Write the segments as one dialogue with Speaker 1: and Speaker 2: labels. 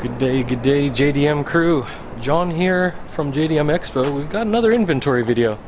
Speaker 1: Good day, JDM crew. John here from JDM EXPO. We've got another inventory video.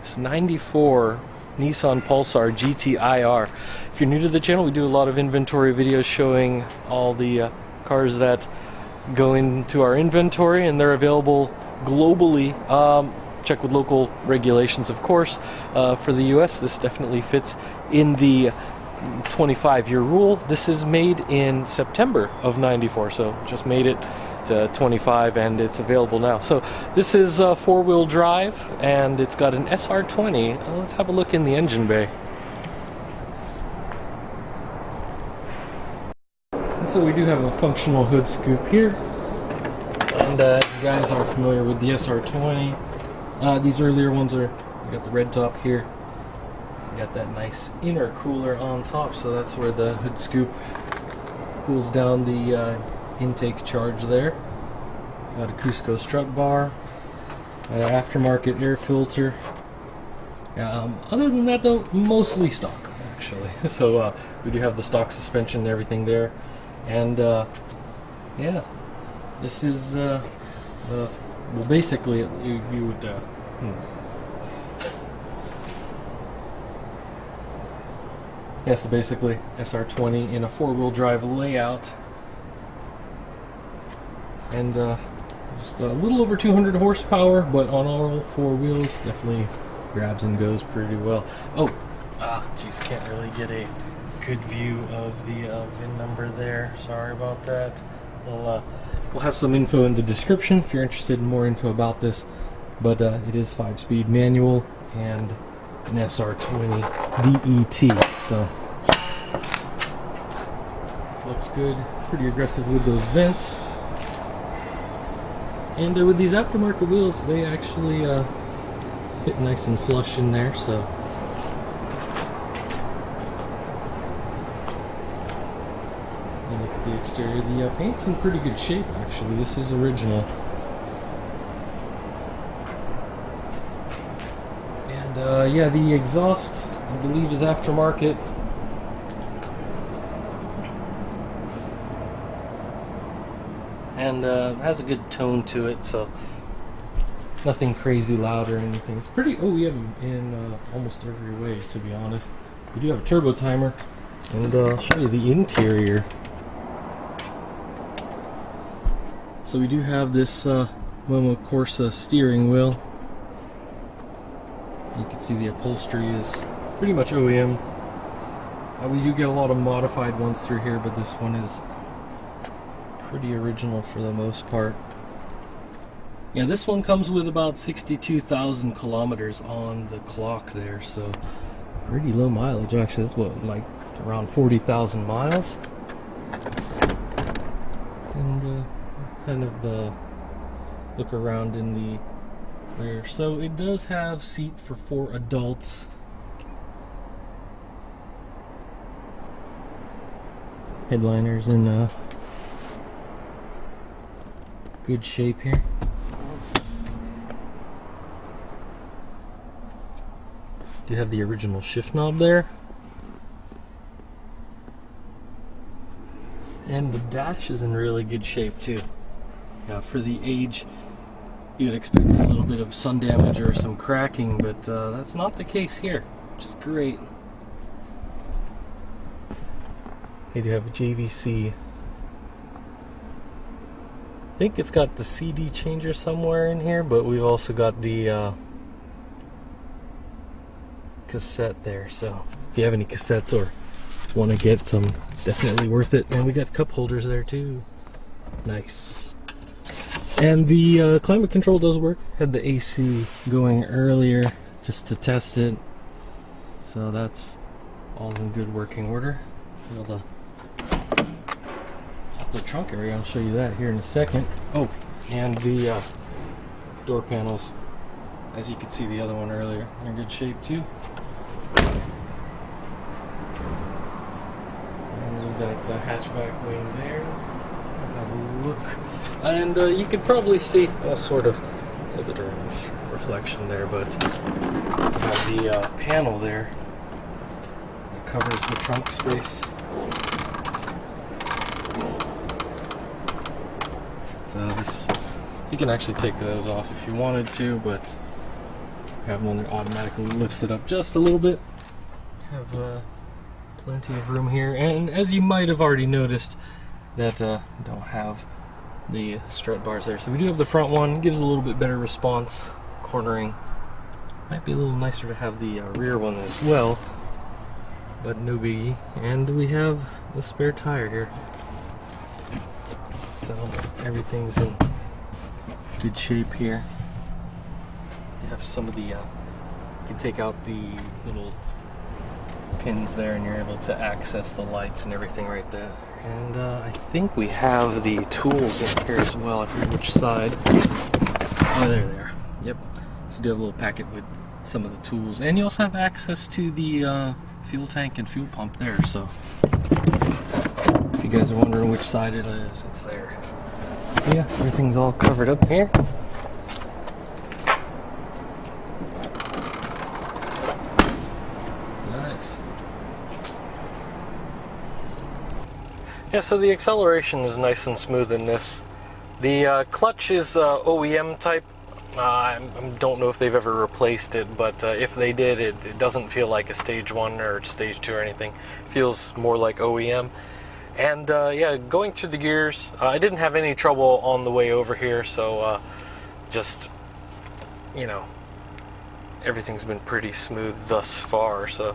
Speaker 1: It's 94 Nissan Pulsar GTI-R. If you're new to the channel, we do a lot of inventory videos showing all the cars that go into our inventory, and they're available globally. Check with local regulations, of course. For the US, this definitely fits in the 25-year rule. This is made in September of 94, so just made it to 25 and it's available now. So this is four-wheel drive and it's got an SR20. Let's have a look in the engine bay. And so we do have a functional hood scoop here, and you guys are familiar with the SR20. These earlier ones we got the red top here. Got that nice intercooler on top, so that's where the hood scoop cools down the intake charge there. Got a Cusco strut bar, aftermarket air filter. Other than that though, mostly stock actually. So we do have the stock suspension and everything there, and yeah, this is well, basically you would yeah, so basically SR20 in a four-wheel drive layout, and just a little over 200 horsepower, but on all four wheels definitely grabs and goes pretty well. Geez, can't really get a good view of the VIN number there. Sorry about that. We'll have some info in the description if you're interested in more info about this, but it is 5-speed manual and an SR20 DET, so looks good. Pretty aggressive with those vents, and with these aftermarket wheels, they actually fit nice and flush in there. So and look at the exterior. The paint's in pretty good shape actually. This is original. Yeah, the exhaust, I believe, is aftermarket. And has a good tone to it, so nothing crazy loud or anything. It's pretty OEM in almost every way, to be honest. We do have a turbo timer, and I'll show you the interior. So we do have this Momo Corsa steering wheel. You can see the upholstery is pretty much OEM. We do get a lot of modified ones through here, but this one is pretty original for the most part. Yeah, this one comes with about 62,000 kilometers on the clock there, so pretty low mileage actually. That's what, like around 40,000 miles. And kind of look around in the rear. So it does have seat for 4 adults. Headliner's in good shape here. Do have the original shift knob there, and the dash is in really good shape too. Yeah, for the age, you'd expect a little bit of sun damage or some cracking, but that's not the case here, which is great. You do have a JVC. I think it's got the CD changer somewhere in here, but we've also got the cassette there. So if you have any cassettes or want to get some, definitely worth it. And we got cup holders there too. Nice. And the climate control does work. Had the AC going earlier just to test it, so that's all in good working order. We'll pop the trunk area. I'll show you that here in a second. Oh, and the door panels, as you could see the other one earlier, are in good shape too. And with that hatchback wing there, have a look. And you could probably see sort of a little bit of reflection there, but have the panel there that covers the trunk space. So this, you can actually take those off if you wanted to, but have one that automatically lifts it up just a little bit. Have plenty of room here, and as you might have already noticed, that don't have the strut bars there. So we do have the front one. It gives a little bit better response, cornering. Might be a little nicer to have the rear one as well, but no biggie. And we have the spare tire here, so everything's in good shape here. You have some of the you can take out the little pins there and you're able to access the lights and everything right there. And I think we have the tools in here as well. I forget which side. Oh, there they are. Yep. So you do have a little packet with some of the tools, and you also have access to the fuel tank and fuel pump there. So if you guys are wondering which side it is, it's there. So yeah, everything's all covered up here. Nice. Yeah, so the acceleration is nice and smooth in this. The clutch is OEM type. I don't know if they've ever replaced it, but if they did, it doesn't feel like a stage 1 or stage 2 or anything. It feels more like OEM. And yeah, going through the gears, I didn't have any trouble on the way over here, so just, you know, everything's been pretty smooth thus far. So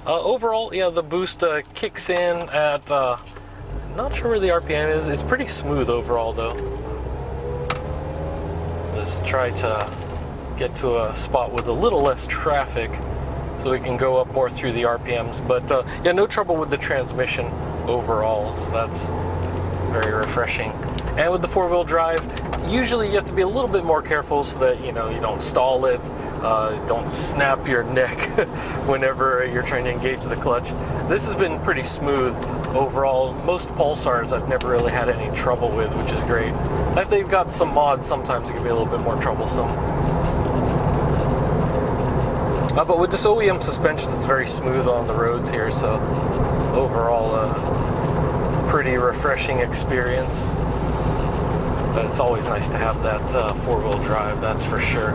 Speaker 1: overall, yeah, the boost kicks in at, not sure where the RPM is. It's pretty smooth overall though. Let's try to get to a spot with a little less traffic so we can go up more through the RPMs. But yeah, no trouble with the transmission overall, so that's very refreshing. And with the 4-wheel drive, usually you have to be a little bit more careful so that, you know, you don't stall it, don't snap your neck whenever you're trying to engage the clutch. This has been pretty smooth overall. Most Pulsars I've never really had any trouble with, which is great. If they've got some mods, sometimes it can be a little bit more troublesome. But with this OEM suspension, it's very smooth on the roads here, so overall pretty refreshing experience. But it's always nice to have that 4-wheel drive, that's for sure.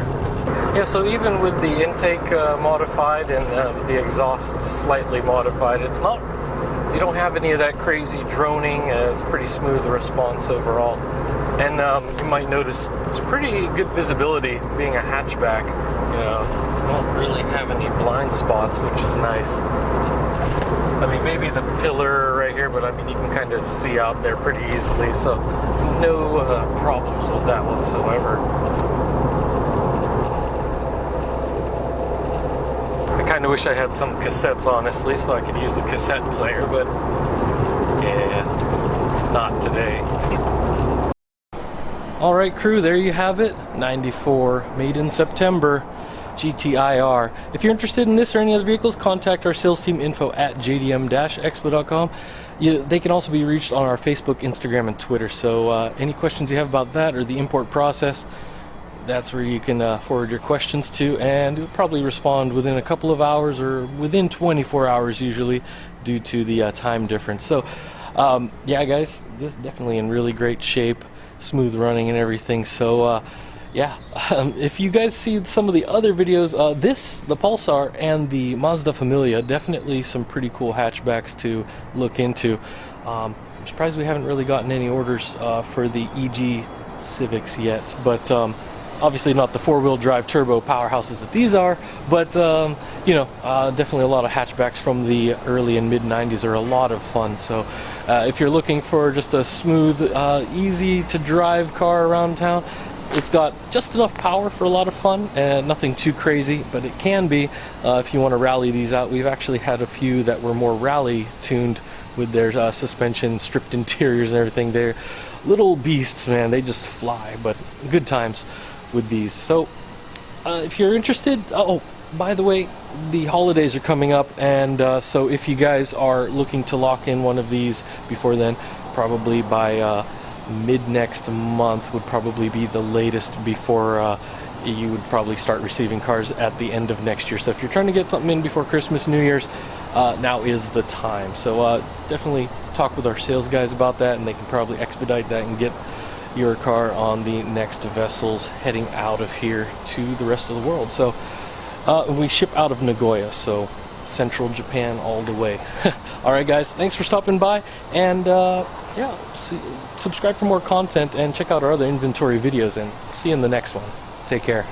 Speaker 1: Yeah, so even with the intake modified and with the exhaust slightly modified, it's not, you don't have any of that crazy droning. It's pretty smooth response overall. And you might notice it's pretty good visibility being a hatchback. You know, don't really have any blind spots, which is nice. I mean, maybe the pillar right here, but I mean, you can kind of see out there pretty easily, so no problems with that whatsoever. I kind of wish I had some cassettes, honestly, so I could use the cassette player, but yeah, not today. All right, crew, there you have it. 94, made in September. GTI-R. If you're interested in this or any other vehicles, contact our sales team, info at JDM-expo.com. They can also be reached on our Facebook, Instagram, and Twitter. So any questions you have about that or the import process, that's where you can forward your questions to, and we'll probably respond within a couple of hours or within 24 hours usually, due to the time difference. So yeah, guys, this is definitely in really great shape, smooth running and everything. So yeah, if you guys see some of the other videos, the Pulsar and the Mazda Familia, definitely some pretty cool hatchbacks to look into. I'm surprised we haven't really gotten any orders for the EG Civics yet, but obviously not the 4-wheel drive turbo powerhouses that these are, but you know, definitely a lot of hatchbacks from the early and mid 90s are a lot of fun. So if you're looking for just a smooth, easy to drive car around town, it's got just enough power for a lot of fun and nothing too crazy, but it can be if you want to rally these out. We've actually had a few that were more rally tuned with their suspension, stripped interiors and everything. They're little beasts, man. They just fly, but good times with these. So if you're interested, oh, by the way, the holidays are coming up, and so if you guys are looking to lock in one of these before then, probably by mid next month would probably be the latest before you would probably start receiving cars at the end of next year. So if you're trying to get something in before Christmas, New Year's, now is the time. So definitely talk with our sales guys about that, and they can probably expedite that and get your car on the next vessels heading out of here to the rest of the world. So we ship out of Nagoya, so central Japan all the way. Alright guys, thanks for stopping by, and yeah, subscribe for more content and check out our other inventory videos, and see you in the next one. Take care.